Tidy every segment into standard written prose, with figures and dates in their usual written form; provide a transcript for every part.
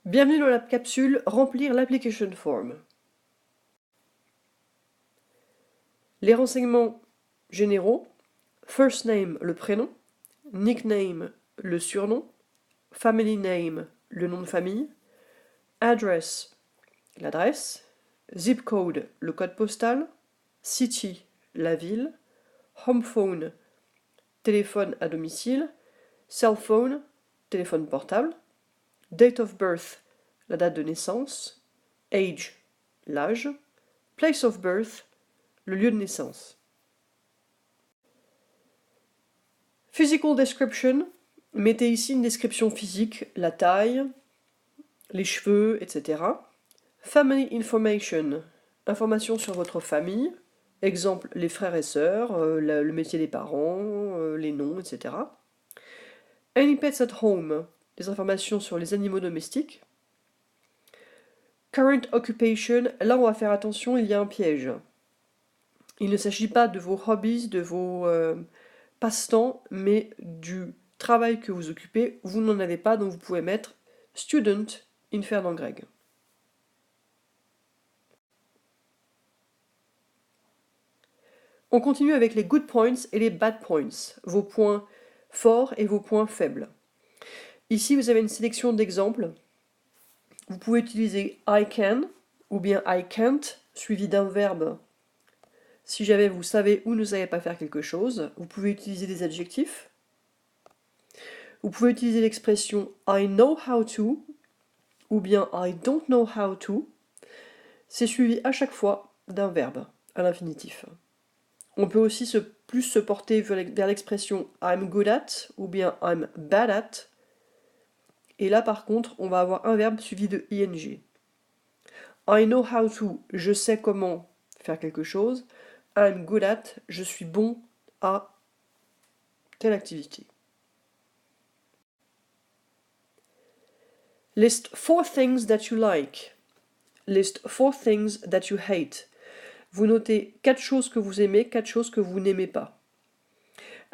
Bienvenue dans la capsule Remplir l'application form. Les renseignements généraux, first name, le prénom, nickname, le surnom, family name, le nom de famille, address, l'adresse, zip code, le code postal, city, la ville, home phone, téléphone à domicile, cell phone, téléphone portable, date of birth, la date de naissance, age, l'âge, place of birth, le lieu de naissance. Physical description, mettez ici une description physique, la taille, les cheveux, etc. Family information, information sur votre famille, exemple les frères et sœurs, le métier des parents, les noms, etc. Any pets at home, des informations sur les animaux domestiques. Current occupation, là on va faire attention, il y a un piège. Il ne s'agit pas de vos hobbies, de vos passe-temps, mais du travail que vous occupez. Vous n'en avez pas, donc vous pouvez mettre student, infernal grec. On continue avec les good points et les bad points, vos points forts et vos points faibles. Ici, vous avez une sélection d'exemples. Vous pouvez utiliser I can ou bien I can't, suivi d'un verbe. Si jamais vous savez ou ne savez pas faire quelque chose, vous pouvez utiliser des adjectifs. Vous pouvez utiliser l'expression I know how to ou bien I don't know how to. C'est suivi à chaque fois d'un verbe à l'infinitif. On peut aussi plus se porter vers l'expression I'm good at ou bien I'm bad at. Et là par contre, on va avoir un verbe suivi de ing. I know how to, je sais comment faire quelque chose. I'm good at, je suis bon à telle activité. List 4 things that you like. List 4 things that you hate. Vous notez 4 choses que vous aimez, 4 choses que vous n'aimez pas.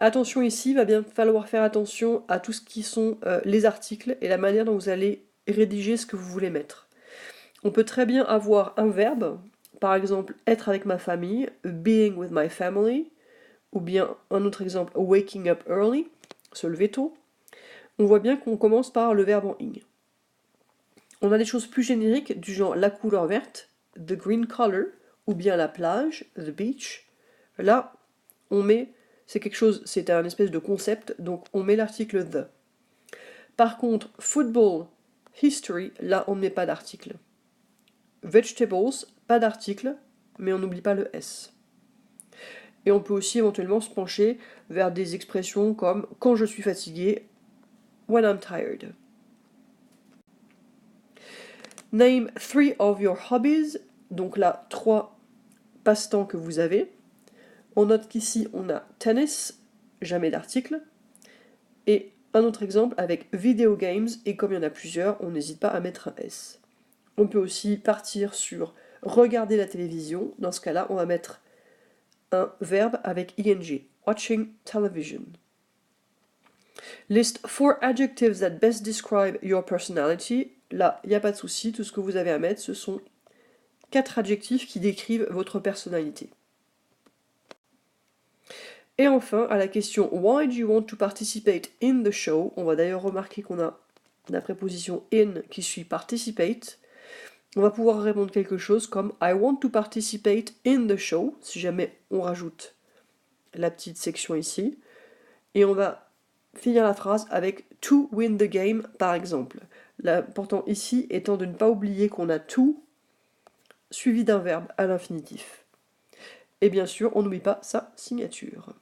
Attention ici, il va bien falloir faire attention à tout ce qui sont les articles et la manière dont vous allez rédiger ce que vous voulez mettre. On peut très bien avoir un verbe, par exemple être avec ma famille, being with my family, ou bien un autre exemple, waking up early, se lever tôt. On voit bien qu'on commence par le verbe en ing. On a des choses plus génériques du genre la couleur verte, the green color, ou bien la plage, the beach. Là, on met, c'est un espèce de concept, donc on met l'article the. Par contre, football, history, là on ne met pas d'article. Vegetables, pas d'article, mais on n'oublie pas le S. Et on peut aussi éventuellement se pencher vers des expressions comme quand je suis fatigué, when I'm tired. Name 3 of your hobbies, donc là 3 passe-temps que vous avez. On note qu'ici on a tennis, jamais d'article, et un autre exemple avec video games, et comme il y en a plusieurs, on n'hésite pas à mettre un S. On peut aussi partir sur regarder la télévision, dans ce cas-là on va mettre un verbe avec ing, watching television. List 4 adjectives that best describe your personality. Là, il n'y a pas de souci, tout ce que vous avez à mettre, ce sont 4 adjectifs qui décrivent votre personnalité. Et enfin, à la question Why do you want to participate in the show? On va d'ailleurs remarquer qu'on a la préposition in qui suit participate. On va pouvoir répondre quelque chose comme I want to participate in the show, si jamais on rajoute la petite section ici. Et on va finir la phrase avec to win the game, par exemple. L'important ici étant de ne pas oublier qu'on a to suivi d'un verbe à l'infinitif. Et bien sûr, on n'oublie pas sa signature.